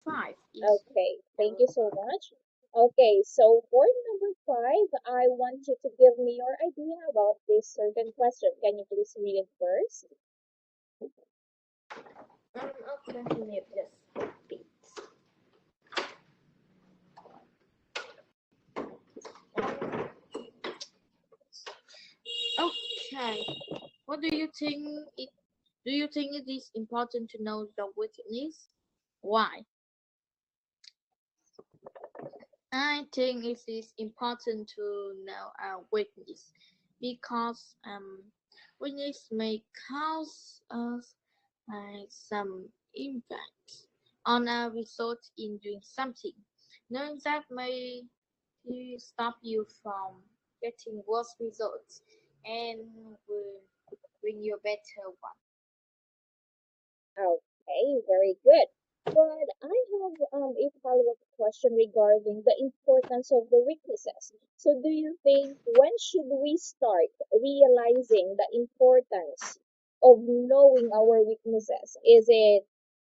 5 is Okay, thank you so much. Okay, so for number five, I want you to give me your idea about this certain question. Can you please read it first? okay. Let me just repeat. Okay. What do you think it do you think it is important to know your weakness? Why? I think it is important to know our weakness because weakness may cause us some impact on our result in doing something. Knowing that may stop you from getting worse results and will bring you a better one. Okay, very good. But I have a follow-up question regarding the importance of the weaknesses. So do you think when should we start realizing the importance of knowing our weaknesses? Is it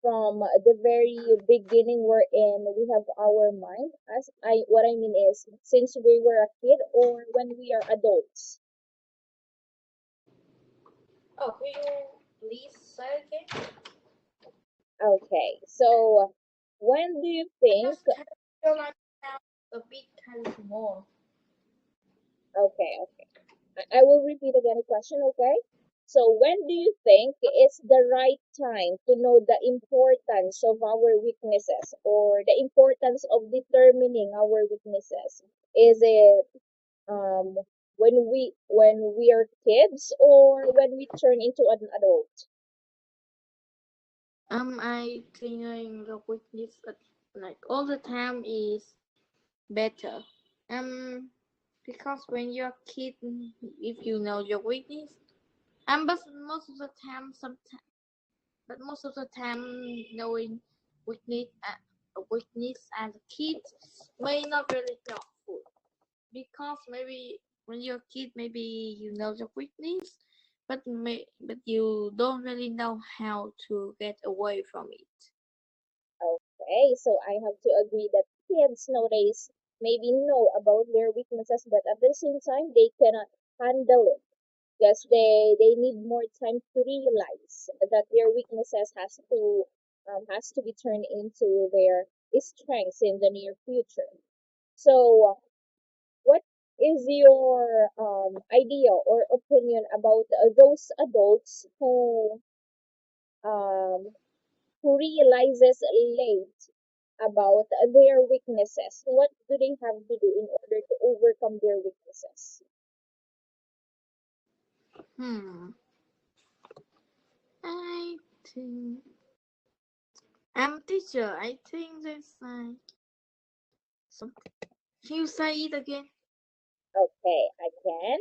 from the very beginning wherein we have our mind, as I what I mean is since we were a kid or when we are adults? Oh, could you please say again? Okay, so when do you think? Just kind of feel like now a bit kind of more. Okay, I will repeat again the question, okay? So when do you think is the right time to know the importance of our weaknesses or the importance of determining our weaknesses? Is it um when we are kids or when we turn into an adult? I think the weakness like all the time is better. Um, because when you're a kid, if you know your weakness, but most of the time, but most of the time, knowing weakness, weakness as a kid may not really helpful because maybe when you're a kid, maybe you know your weakness, but you don't really know how to get away from it. Okay, so I have to agree that kids nowadays maybe know about their weaknesses, but at the same time they cannot handle it because they need more time to realize that their weaknesses has to be turned into their strengths in the near future. So, what is your idea or opinion about those adults um, who realizes late about their weaknesses? What do they have to do in order to overcome their weaknesses? Hmm. I think I'm teacher. I think there's like something. Can you say it again? Okay, I can.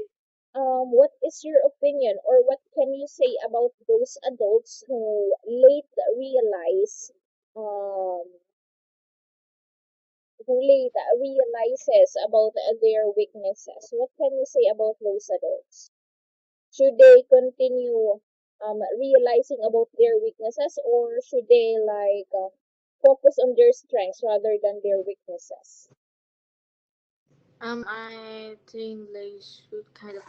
What is your opinion, or what can you say about those adults who late realize, um, who late realizes about their weaknesses? What can you say about those adults? Should they continue realizing about their weaknesses, or should they focus on their strengths rather than their weaknesses? I think they should kind of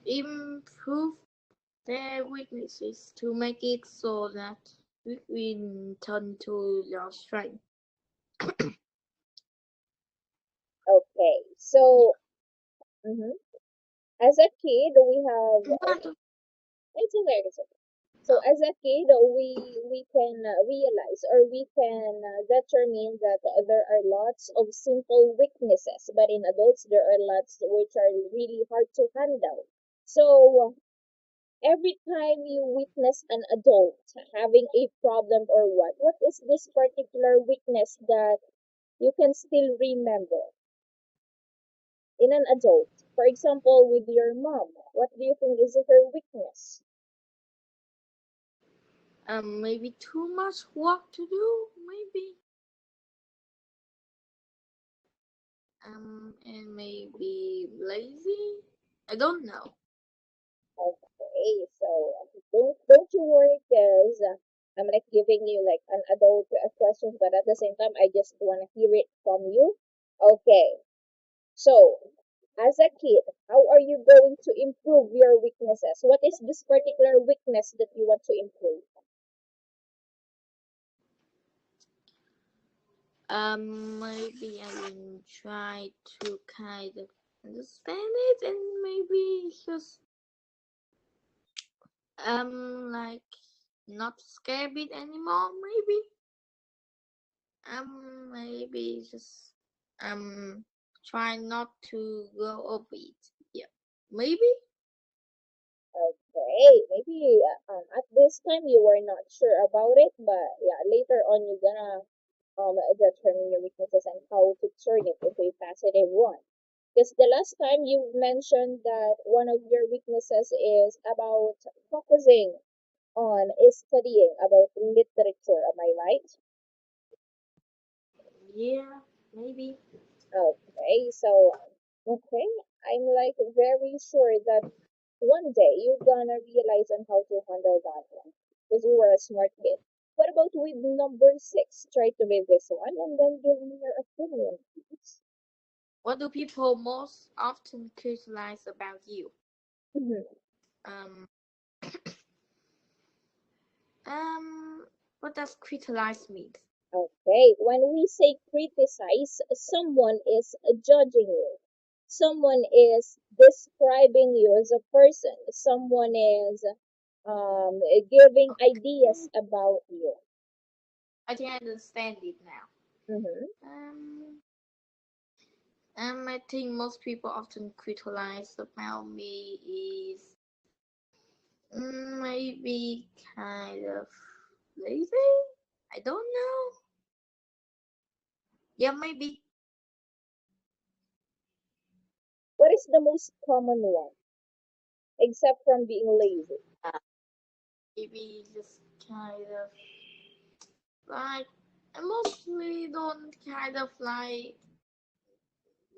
improve their weaknesses to make it so that we will turn to your strength. Okay, Yeah. so mhm. As a kid, we have But it's okay, it's okay. So as a kid, we can realize or we can determine that there are lots of simple weaknesses, but in adults there are lots which are really hard to handle. So every time you witness an adult having a problem or what is this particular weakness that you can still remember in an adult? For example, with your mom, what do you think is her weakness? maybe too much work to do, maybe. And maybe lazy. I don't know. Okay, so don't you worry, guys. I'm like giving you like an adult question, but at the same time, I just want to hear it from you. Okay. So, as a kid, how are you going to improve your weaknesses? What is this particular weakness that you want to improve? Maybe I will try to kind of understand it and maybe just like not scare it anymore. Maybe just try not to go over it. Yeah, maybe. Okay, maybe at this time you were not sure about it, but yeah, later on you're gonna determine your weaknesses and how to turn it into a positive one. Because the last time you mentioned that one of your weaknesses is about focusing on is studying about literature. Am I right? Yeah, maybe. Okay, so okay, I'm like very sure that one day you're gonna realize on how to handle that one because you were a smart kid. What about with number six? Try to read this one and then give me your opinion, please. What do people most often criticize about you? Mhm. Um, what does criticize mean? Okay, when we say criticize, someone is judging you. Someone is describing you as a person. Someone is giving ideas about you. I think I understand it now. Mm-hmm. Um, I think most people often criticize about me is maybe kind of lazy. I don't know. Yeah, maybe. What is the most common one, except from being lazy? Uh, maybe just kind of like I mostly don't kind of like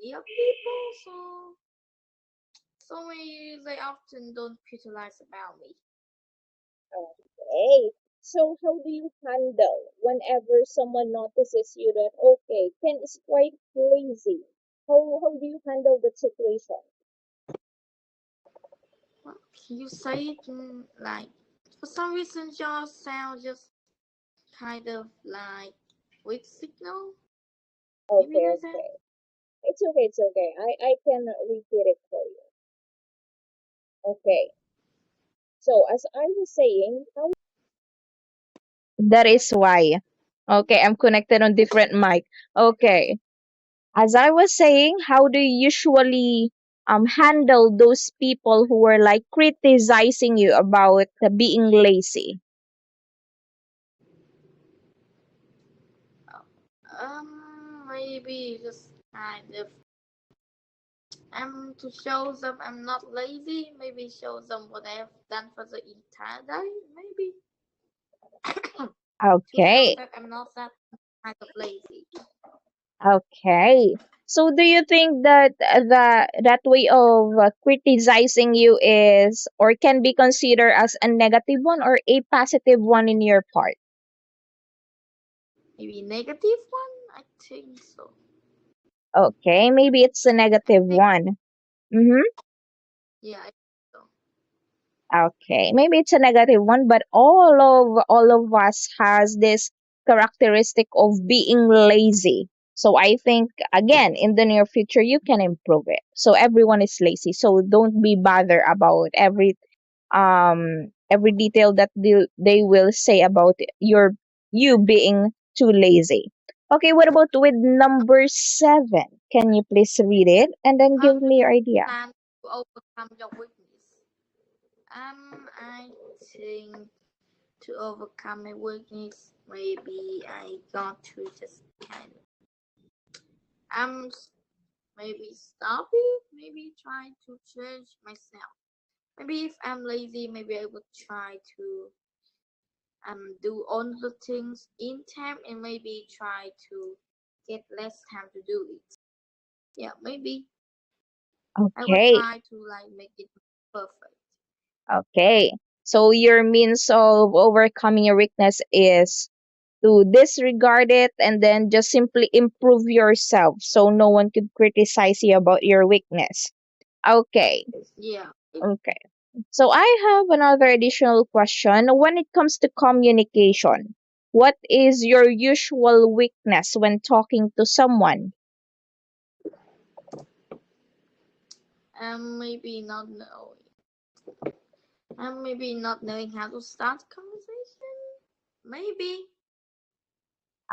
young people, so maybe they often don't criticize about me. Okay. So how do you handle whenever someone notices you that okay, Ken is quite lazy? How do you handle that situation? What can you say it like for some reason your sound just kind of like weak signal? Maybe Okay, like that. okay. It's okay. I can repeat it for you. Okay. So as I was saying, how that is why. Okay, I'm connected on different mic. Okay. As I was saying, how do you usually handle those people who are like criticizing you about being lazy? Maybe just kind of to show them I'm not lazy. Maybe show them what I have done for the entire day. Maybe to show Okay. that I'm not that kind of lazy. Okay. So do you think that that way of criticizing you is or can be considered as a negative one or a positive one in your part? Maybe negative one. I think so. Okay, maybe it's a I negative think one. Mm-hmm. yeah. I think so. Okay, maybe it's a negative one, but all of us has this characteristic of being lazy. So I think again in the near future you can improve it. So everyone is lazy. So don't be bothered about every detail that they will say about you being too lazy. Okay, what about with number seven? Can you please read it and then How give do me you your idea? plan to overcome your weakness? I think to overcome my weakness, maybe I got to just kind of maybe stop it. Maybe try to change myself. Maybe if I'm lazy, maybe I would try to do all the things in time and maybe try to get less time to do it. Yeah, maybe I will Okay. try to like make it perfect. Okay. So your means of overcoming your weakness is to disregard it and then just simply improve yourself so no one could criticize you about your weakness. Okay. Yeah. Okay. So I have another additional question. When it comes to communication, what is your usual weakness when talking to someone? Maybe not knowing. Maybe not knowing how to start conversation. Maybe.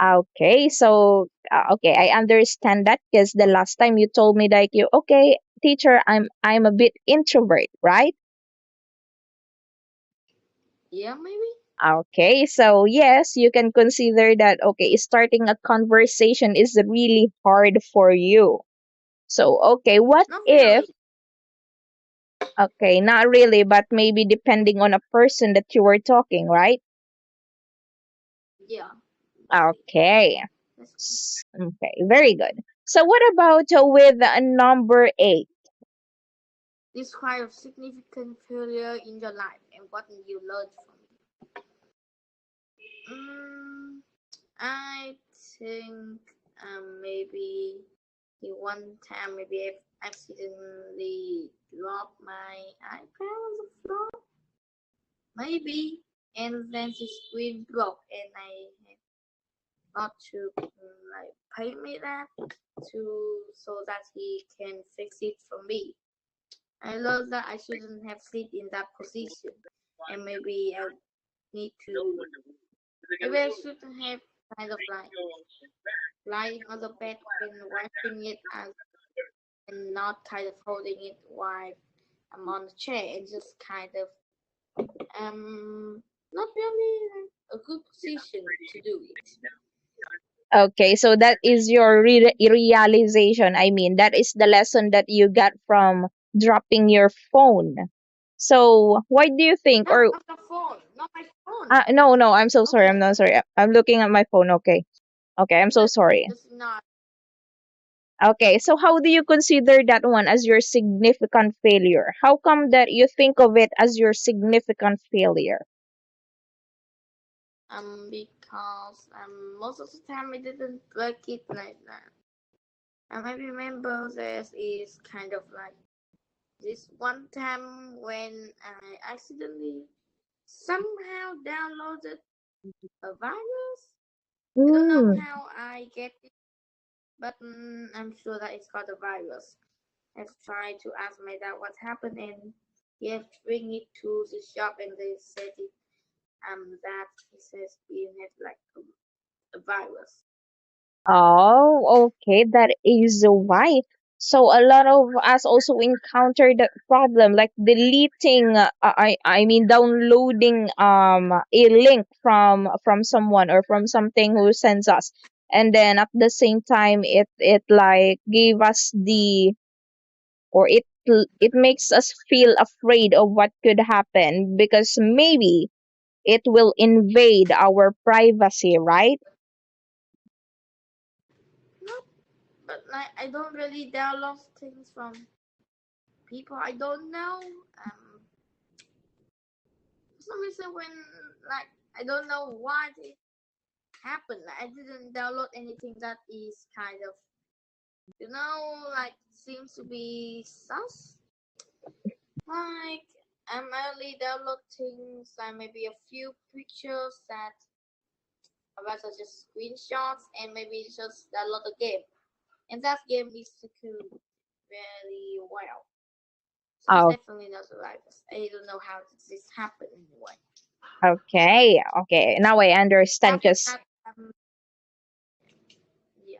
Okay, so okay, I understand that because the last time you told me that you okay, teacher, I'm a bit introvert, right? Yeah, maybe. Okay, so yes, you can consider that okay, starting a conversation is really hard for you. So okay, what Not if really. okay, not really, but maybe depending on a person that you were talking, right? Yeah. Okay. That's Okay, very good. So what about with number 8? describe significant failure in your life and what you learned from it. I think maybe the one time maybe I accidentally dropped my iPad on the floor, maybe, and then the screen broke, and I got to like pay me that to so that he can fix it for me. I learned that I shouldn't have sit in that position, and maybe I need to maybe I shouldn't have kind of like lying on the bed when watching it and not kind of holding it while I'm on the chair and just kind of not really like a good position to do it. Okay, so that is your realization. I mean, that is the lesson that you got from dropping your phone. So, why do you think, No, or not the phone, not my phone. no, no, I'm so sorry. I'm Okay, not sorry. I'm looking at my phone. Okay, okay, I'm so sorry. just not. Okay, so how do you consider that one as your significant failure? How come that you think of it as your significant failure? Because most of the time I didn't break it like that. I remember there is kind of like this one time when I accidentally somehow downloaded a virus. I don't know Hmm. how I get it, but I'm sure that it's got a virus. I've tried to ask my dad what happened, and he had to bring it to the shop, and they said it that he says you have like a virus. Oh, okay, that is why. So a lot of us also encounter that problem, like deleting. I mean, downloading a link from someone or from something who sends us, and then at the same time, it like gave us the or it makes us feel afraid of what could happen because maybe it will invade our privacy, right? No, but like I don't really download things from people I don't know. For some reason, when like I don't know why it happened. Like, I didn't download anything that is kind of like seems to be sus. Like I'm only download things like maybe a few pictures that about just screenshots and maybe just download a game. And that game is secured very well. So it's Oh, definitely not a virus. I don't know how this happened anyway. okay, okay. Now I understand After because that, yeah,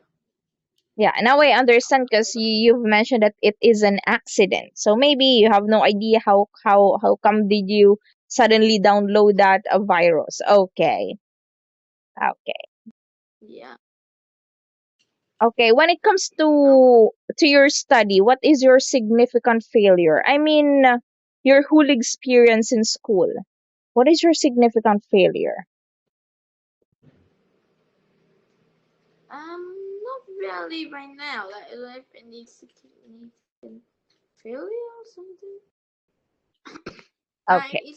yeah, now I understand because you've mentioned that it is an accident. So maybe you have no idea how come did you suddenly download that a virus? Okay, okay, yeah. okay. When it comes No, to your study, what is your significant failure? I mean, your whole experience in school. What is your significant failure? not really right now. Like, I don't have any significant failure or something. Like, Okay.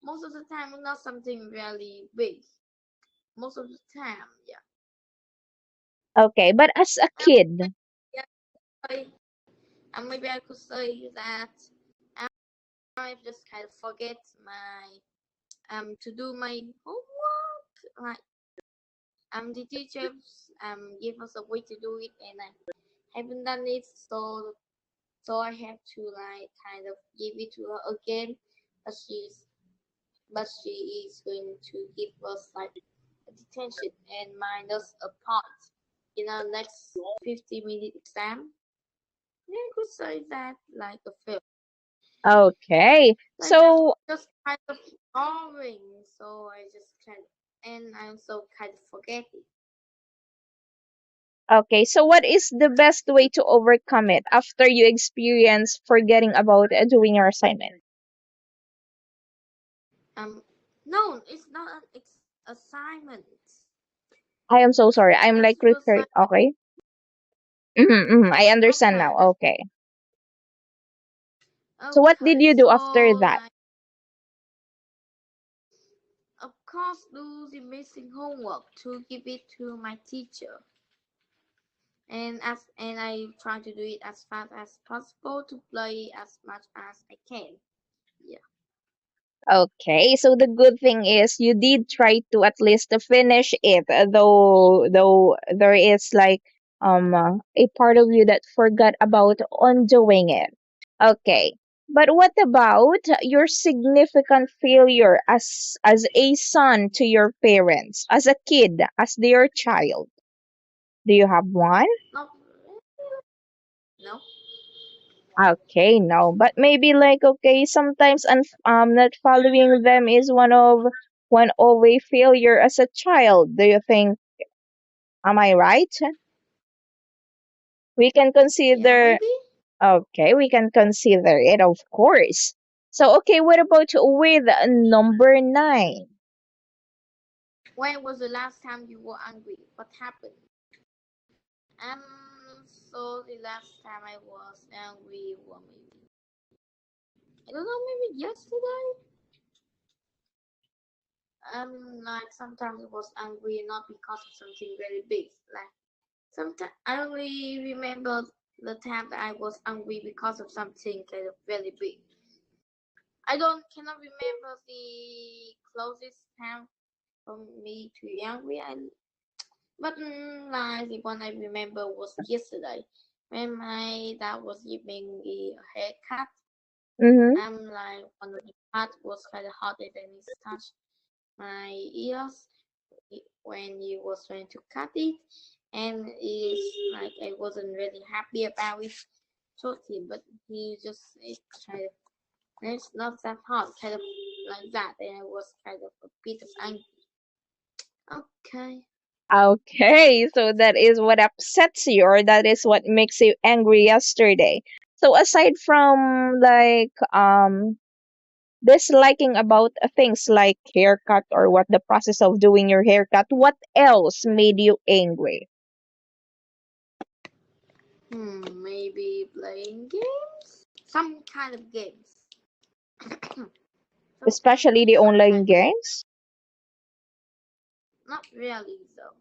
most of the time not something really big. Most of the time, yeah. Okay, but as a Um, kid, yeah, maybe I could say that I just kind of forget my to do my homework. Like the teachers give us a way to do it, and I haven't done it, so I have to like kind of give it to her again, but she is going to give us like a detention and minus a point in our next 50-minute exam. Yeah, I could say that like a fail. okay. Like that So, was just kind of boring, so I just kind of, and I also kind of forget it. okay, so what is the best way to overcome it after you experience forgetting about doing your assignment? Um, no, it's not an assignment. I am so sorry. I'm That like was referring. like Okay. I understand now. okay, Okay. So what did okay. you do after So that? like, of course, do the missing homework to give it to my teacher, and I try to do it as fast as possible to play as much as I can. Yeah. Okay, so the good thing is you did try to at least to finish it, though there is like a part of you that forgot about on doing it. Okay, but what about your significant failure as a son to your parents, as a kid, as their child? Do you have one? Not no. Okay, no, but maybe like okay, sometimes not following them is one of a failure as a child. Do you think? Am I right? We can Yeah, consider. maybe. Okay, we can consider it, of course. So okay, what about with number 9? When was the last time you were angry? What happened? So the last time I was angry was maybe I don't know, maybe yesterday. Like sometimes I was angry not because of something very big. Like sometimes I don't really remember the time that I was angry because of something kind of very big. I don't cannot remember the closest time for me to angry. But like the one I remember was yesterday when my dad was giving me a haircut. Mm-hmm. I'm like one of the part was kind of harder than it touched my ears when he was trying to cut it, and it's like I wasn't really happy about it. Told him, but he just it kind of it's not that hard, kind of like that, and I was kind of a bit of angry. Okay. Okay, so that is what upsets you, or that is what makes you angry yesterday. So aside from like disliking about things like haircut or what the process of doing your haircut, what else made you angry? Maybe playing games, some kind of games, Especially the some online kind of games? not really though.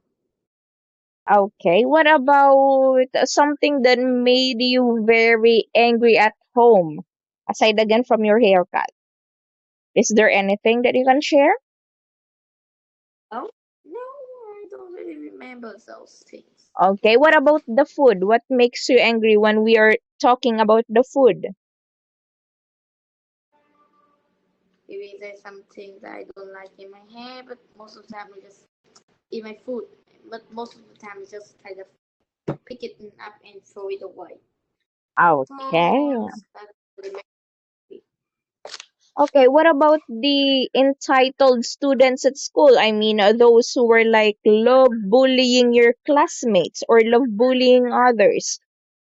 Okay, what about something that made you very angry at home? Aside again from your haircut. Is there anything that you can share? Oh no, I don't really remember those things. Okay, what about the food? What makes you angry when we are talking about the food? Maybe there's something that I don't like in my hair, but most of the time I just eat my food. But most of the time I just kind of pick it up and throw it away. Okay. So that really makes me. Okay, what about the entitled students at school? I mean, those who were like love bullying your classmates or love bullying others.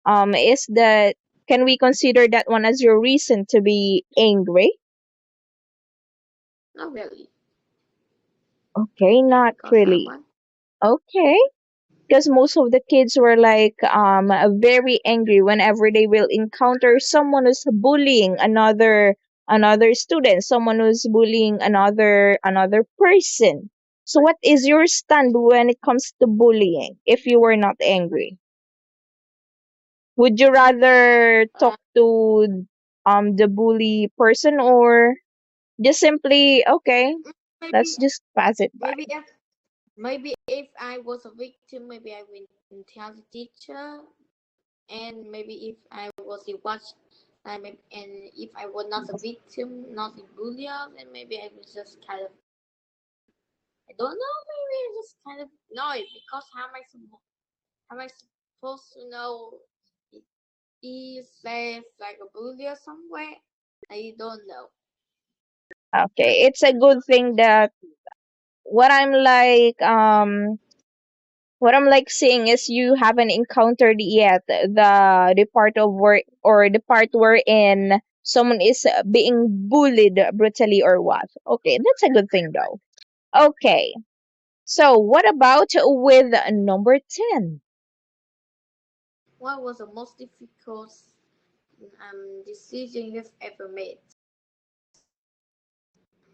Is that can we consider that one as your reason to be angry? Not really, Okay, not because I really. want. Okay. Because most of the kids were like very angry whenever they will encounter someone who's bullying another another student, someone who's bullying another person. So what is your stand when it comes to bullying if you were not angry? Would you rather Uh, talk to the bully person, or just simply okay, let's maybe just pass it by? maybe if I was a victim, maybe I will tell the teacher, and maybe if I was the watch, and if I was not a victim, not a bullier, then maybe I was just kind of, I don't know, maybe I just kind of know it, because how am I supposed to know it is safe like a bullier somewhere? I don't know. Okay, it's a good thing that what I'm like what I'm like seeing is you haven't encountered yet the part of work or the part wherein someone is being bullied brutally or what. Okay, that's a good thing though. Okay, so what about with number 10? What was the most difficult decision you've ever made?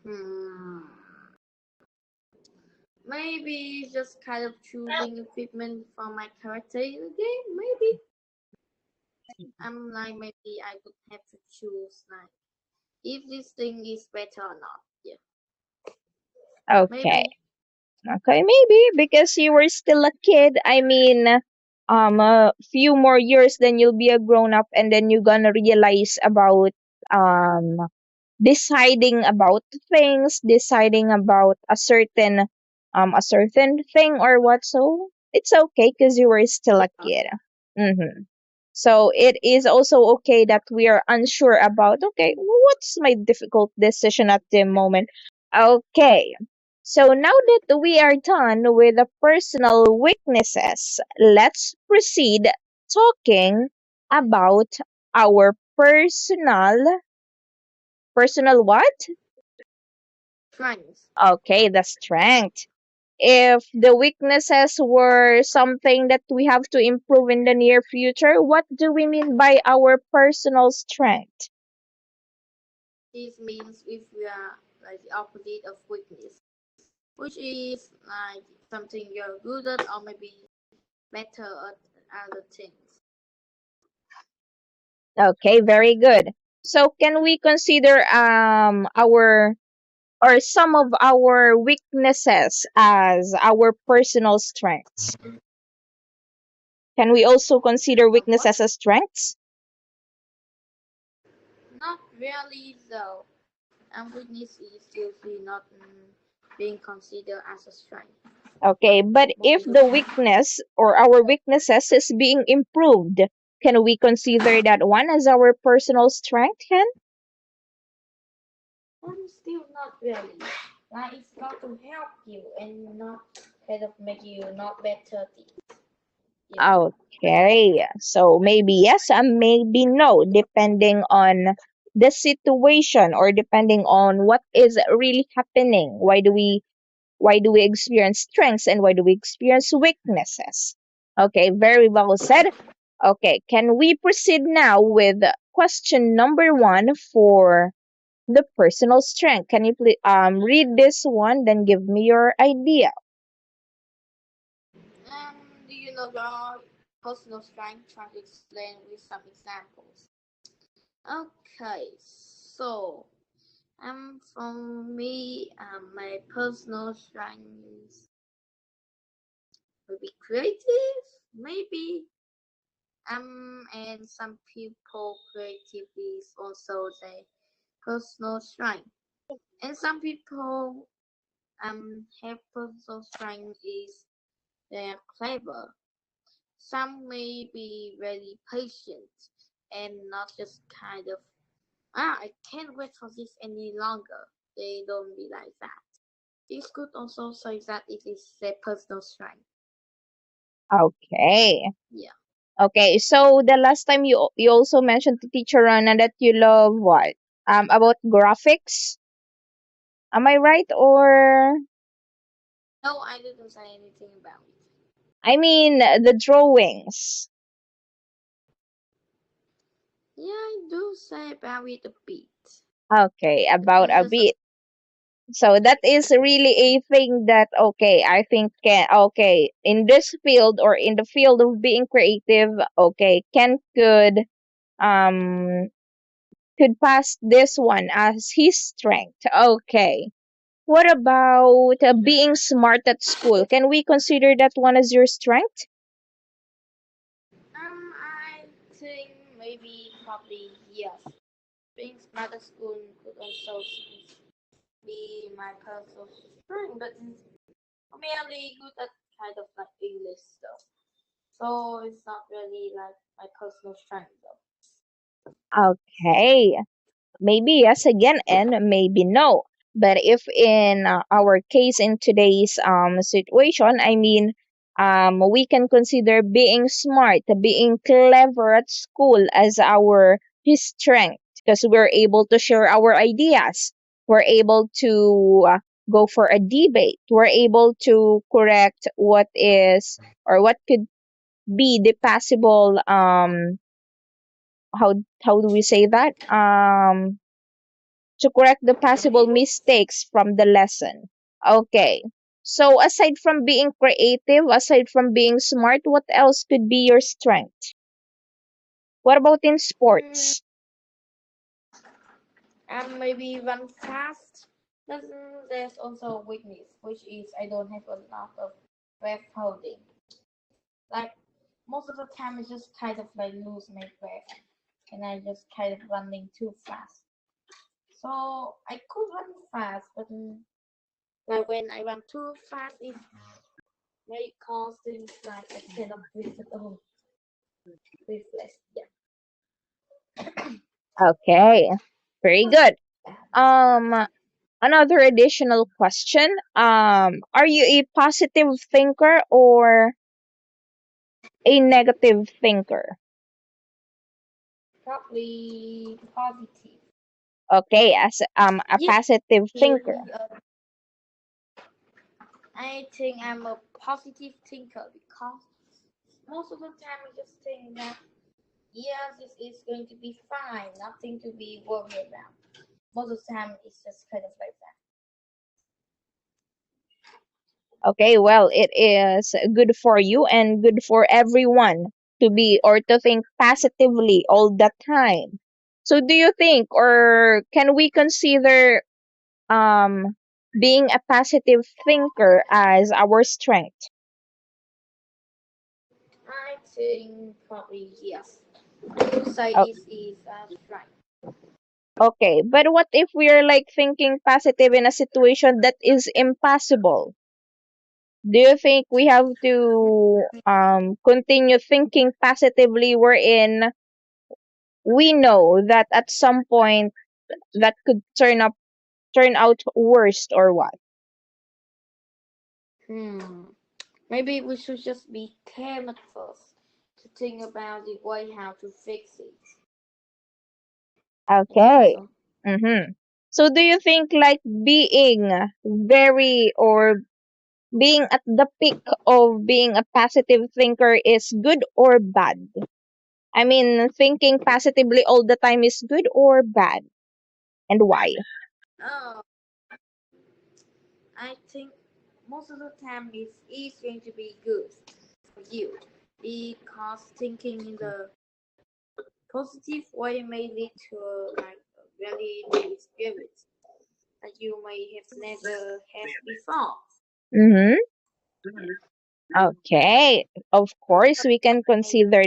Hmm. Maybe just kind of choosing equipment for my character in the game. Maybe I'm like, maybe I would have to choose like if this thing is better or not. Yeah, Okay. maybe. Okay, maybe because you were still a kid. I mean, a few more years, then you'll be a grown up, and then you're gonna realize about um deciding about things, deciding about a certain thing or what. So it's okay because you were still a Yeah. kid. Mm-hmm. So it is also okay that we are unsure about, okay, what's my difficult decision at the moment? Okay. So now that we are done with the personal weaknesses, let's proceed talking about our personal what? Friends. Okay, the strength. If the weaknesses were something that we have to improve in the near future, what do we mean by our personal strength? This means if we are like the opposite of weakness, which is like something you're good at or maybe better at other things. Okay, very good. So can we consider our or some of our weaknesses as our personal strengths? Can we also consider What? weaknesses as strengths? Not really though. And weakness is usually not being considered as a strength Okay, but most if of the the time. weakness or our weaknesses is being improved, can we consider that one as our personal strength, Ken? I'm still not really. Like it's got to help you and not kind of make you not better things. Yeah. Okay, so maybe yes and maybe no, depending on the situation or depending on what is really happening. Why do we experience strengths and why do we experience weaknesses? Okay, very well said. Okay, can we proceed now with question number 1 for the personal strength? Can you please read this one, then give me your idea? Do you know your personal strength? Try to explain with some examples. Okay, so for me, my personal strength is maybe creative, maybe. And some people creativity is also their personal strength, and some people have personal strength is they're clever. Some may be very patient and not just kind of I can't wait for this any longer. They don't be like that. This could also say that it is their personal strength. Okay. Yeah. Okay, so the last time you also mentioned to Teacher Rana that you love what? About graphics? Am I right? Or No, I didn't say anything about it. I mean the drawings. Yeah, I do say about it a bit. Okay, about It's a just a bit. So that is really a thing that okay, I think okay, in this field or in the field of being creative, okay, Ken um could pass this one as his strength. Okay. What about being smart at school? Can we consider that one as your strength? I think maybe probably yes. Being smart at school could also be my personal strength, but I'm really good at kind of like English stuff. So it's not really like my personal strength though. Okay. Maybe yes again and maybe no. But if in our case in today's situation, I mean, we can consider being smart, being clever at school as our strength because we're able to share our ideas. We're able to go for a debate. We're able to correct what is or what could be the possible how do we say that to correct the possible mistakes from the lesson. Okay. So aside from being creative, aside from being smart, what else could be your strength? What about in Mm, sports? and maybe run fast. But there's also a weakness, which is I don't have a lot of breath holding. Like most of the time, I just kind of like lose my breath, and I just kind of running too fast. So I could run fast, but like when I run too fast, it may cause things like I cannot breathe at all. Breathless. Yeah. Okay. Very good. Um Another additional question. Are you a positive thinker or a negative thinker? Probably positive. Okay, as a Yeah. positive thinker. I think I'm a positive thinker because most of the time I just think that yes, this is going to be fine, nothing to be worried about. Most of the time it's just kind of like that. Okay, well, it is good for you and good for everyone to be or to think positively all the time. So, do you think or can we consider um being a positive thinker as our strength? I think probably yes. You say O- is right. Okay, but what if we are like thinking positive in a situation that is impossible? Do you think we have to continue thinking positively wherein we know that at some point that could turn out worst or what? Hmm. Maybe we should just be calm at first to think about the way how to fix it. I think Okay. so. Mm-hmm. So do you think like being very or being at the peak of being a positive thinker is good or bad? I mean, thinking positively all the time is good or bad, and why? Oh, I think most of the time it is going to be good for you because thinking in the positive way may lead to like a very new experience that you may have never had before. Mm-hmm. Okay. Of course, we can consider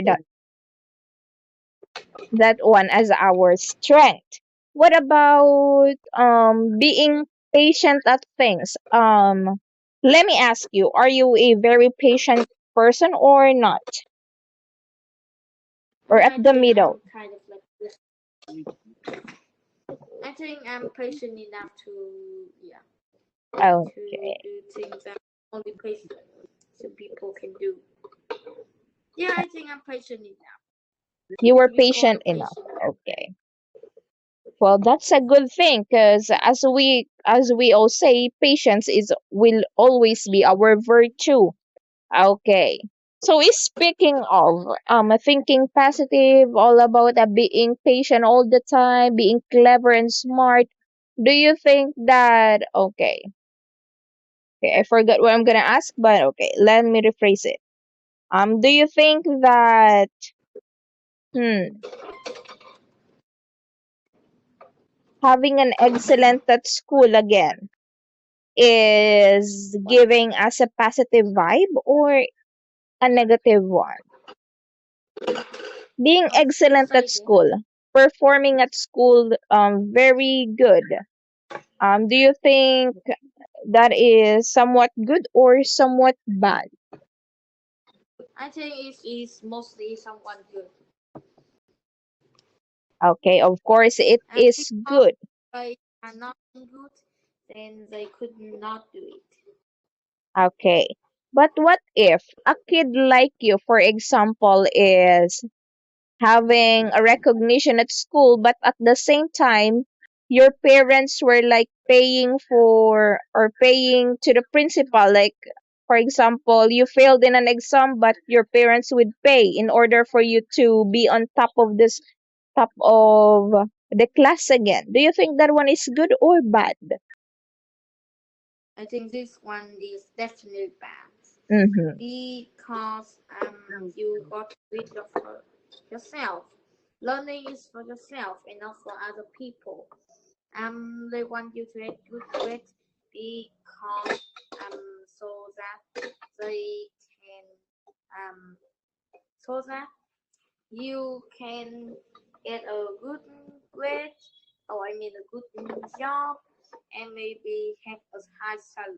that one as our strength. What about being patient at things? Let me ask you, are you a very patient person or not? Or at I the think I'm middle? kind of like this. I think I'm patient enough to yeah to Okay. do things that only patient some people can do. Yeah, I think I'm patient enough You were to be called a patient enough. patient. Okay. Well, that's a good thing because as we all say, patience is will always be our virtue. Okay. So, speaking of thinking positive, all about being patient all the time, being clever and smart, do you think that okay, I forgot what I'm gonna ask, but okay, let me rephrase it. Do you think that hmm, having an excellent at school again is giving us a positive vibe or a negative one? Being excellent Say at again. school, performing at school, very good. Do you think that is somewhat good or somewhat bad? I think it is mostly someone good. Okay, of course it And is because good. they are not good, then they could not do it. Okay. But what if a kid like you, for example, is having a recognition at school, but at the same time, your parents were like paying for or paying to the principal, like, for example, you failed in an exam, but your parents would pay in order for you to be on top of the class again. Do you think that one is good or bad? I think this one is definitely bad Mm-hmm. because you got rid of yourself. Learning is for yourself and not for other people. They want you to get good grades because so that they can um so that you can get a good grade, or I mean a good job, and maybe have a high salary.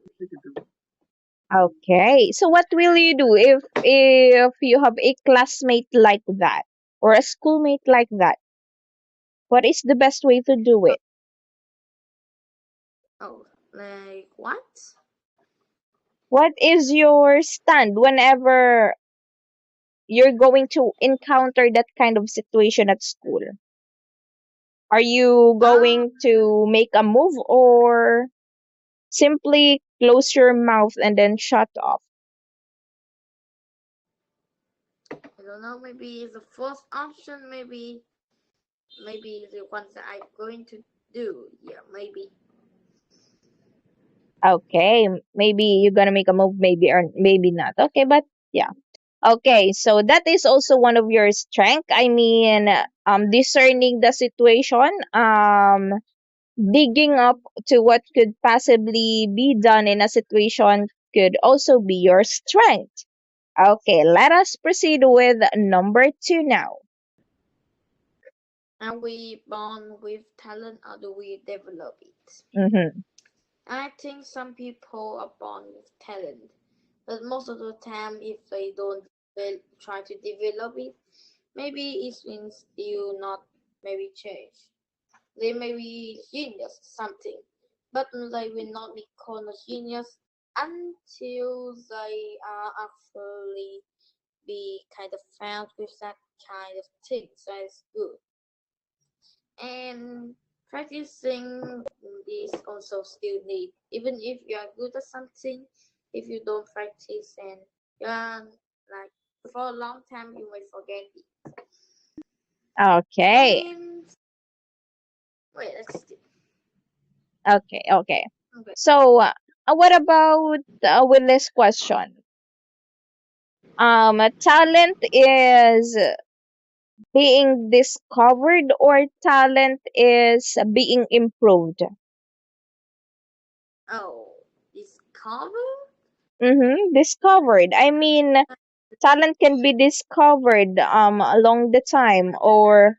Okay. So what will you do if you have a classmate like that or a schoolmate like that? What is the best way to do it? Oh, like what? What is your stand whenever you're going to encounter that kind of situation at school? Are you Um, going to make a move or simply close your mouth and then shut off? I don't know. Maybe the first option. Maybe the ones that I'm going to do. Yeah, maybe. Okay, maybe you're gonna make a move, maybe or maybe not. Okay, but yeah. Okay, so that is also one of your strength. I mean, discerning the situation, digging up to what could possibly be done in a situation could also be your strength. Okay, let us proceed with number two now. Are we born with talent or do we develop it? Mm-hmm. I think some people are born with talent, but most of the time, if they don't try to develop it, maybe it means you not maybe change. They may be genius something, but they will not be called a genius until they are actually be kind of found with that kind of thing that is good. And practicing is also still need. Even if you are good at something, if you don't practice and you are like for a long time you may forget it. Okay, And wait, let's see. okay. Okay. So, what about with this question? Talent is being discovered or talent is being improved? Oh, discover? Mm-hmm. Discovered. I mean, talent can be discovered along the time, or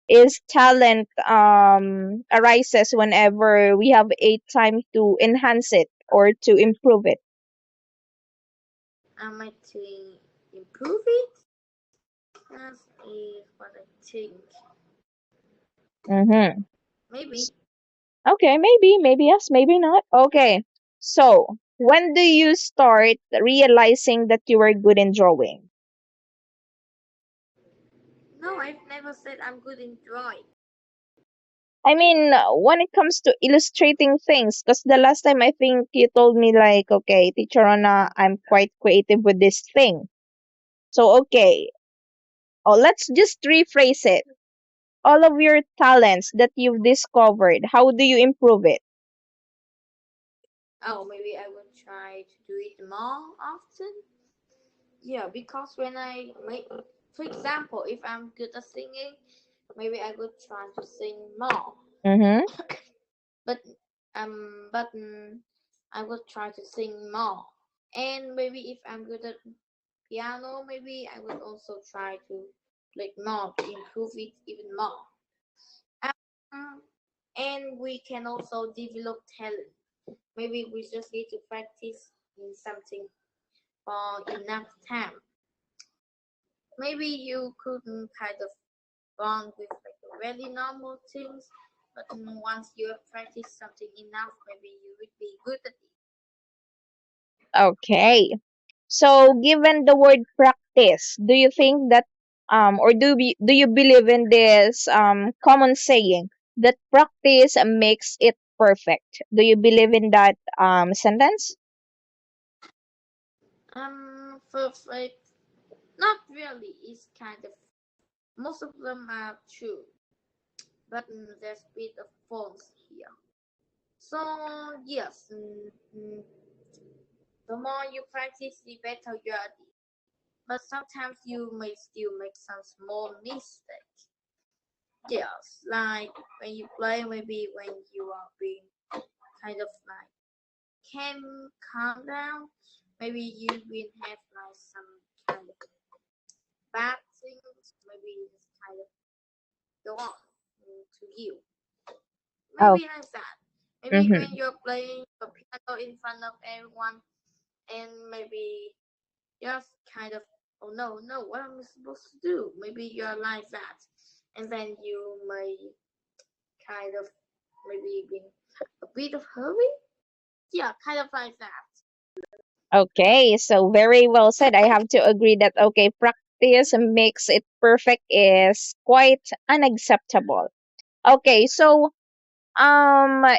is talent arises whenever we have a time to enhance it or to improve it. Am I to improve it? That is what I think. Mm-hmm. Maybe. Okay, maybe yes, maybe not. Okay, so when do you start realizing that you are good in drawing? No, I've never said I'm good in drawing. I mean, when it comes to illustrating things, because the last time I think you told me like, okay, Teacher Rona, I'm quite creative with this thing. So, okay. Oh, let's just rephrase it. All of your talents that you've discovered, how do you improve it? Oh, maybe I will try to do it more often. Yeah, because when I make, for example, if I'm good at singing, maybe I will try to sing more. Mm-hmm. But I will try to sing more. And maybe if I'm good at piano, maybe I will also try to play more to improve it even more. Um, and we can also develop talent. Maybe we just need to practice in something for enough time. Maybe you couldn't kind of bond with like really normal things, but once you have practiced something enough, maybe you would be good at it. Okay. So, given the word practice, do you think that, or do you believe in this common saying that practice makes it perfect? Do you believe in that sentence? Perfect. Not really. It's kind of most of them are true, but there's a bit of false here. So yes, the more you practice, the better you are. But sometimes you may still make some small mistakes. Yes, like when you play, maybe when you are being kind of like can calm down, maybe you will have like some kind of bad things, maybe it's kind of go on to you. Oh. Maybe like that. Maybe when Mm-hmm. you're playing the piano in front of everyone, and maybe just kind of, oh no, no, what am I supposed to do? Maybe you're like that, and then you may kind of maybe be a bit of hurry. Yeah, kind of like that. Okay, so very well said. I have to agree that okay, practice makes it perfect is quite unacceptable. Okay, so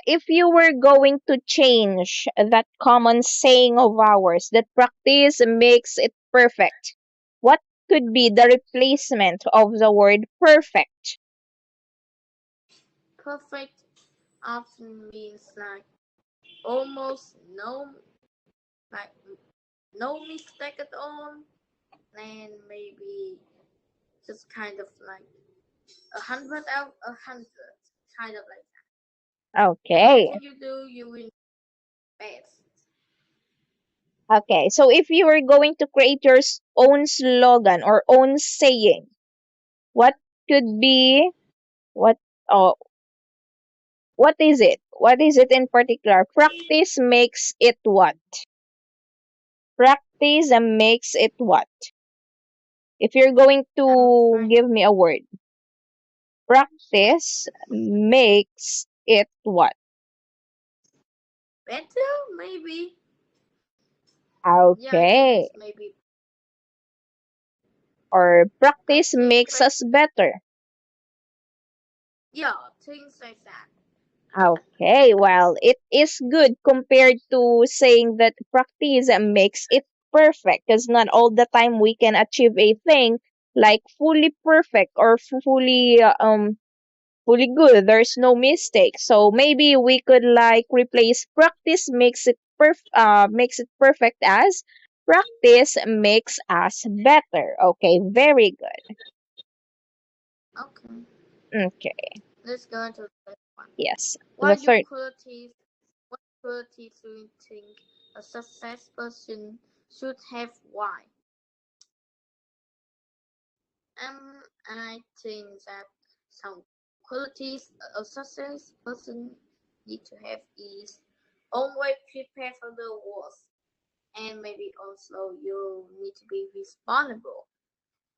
if you were going to change that common saying of ours that practice makes it perfect, what could be the replacement of the word perfect? Perfect often means like almost no, like no mistake at all, and maybe just kind of like 100 out of 100, kind of like that. Okay. Everything you do, you will best. Okay, so if you were going to create your own slogan or own saying, what could be what oh what is it? What is it in particular? Practice makes it what? Practice makes it what? If you're going to Fine. give me a word, practice makes it what? Better, maybe. Yeah, I think Okay. it's maybe Or practice okay. makes us better. Yeah, things like that. Okay, well, it is good compared to saying that practice makes it perfect because not all the time we can achieve a thing like fully perfect or fully good. There's no mistake. So maybe we could like replace practice makes it perfect as practice makes us better. Okay, very good. Okay, Okay, let's go into the next one. yes. The What you third. qualities? What qualities do you think a success person should have? Why? I think that some qualities a success person need to have is always prepare for the worst, and maybe also you need to be responsible.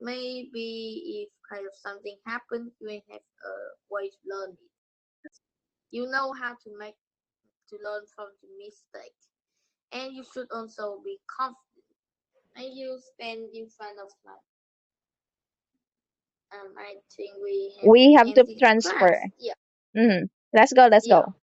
Maybe if kind of something happens, you will have a way to learn it. You know how to make to learn from the mistake, and you should also be confident. And you stand in front of like I think we have We have to ended the transfer. class. Yeah, Mm-hmm. Let's go. Let's yeah. go.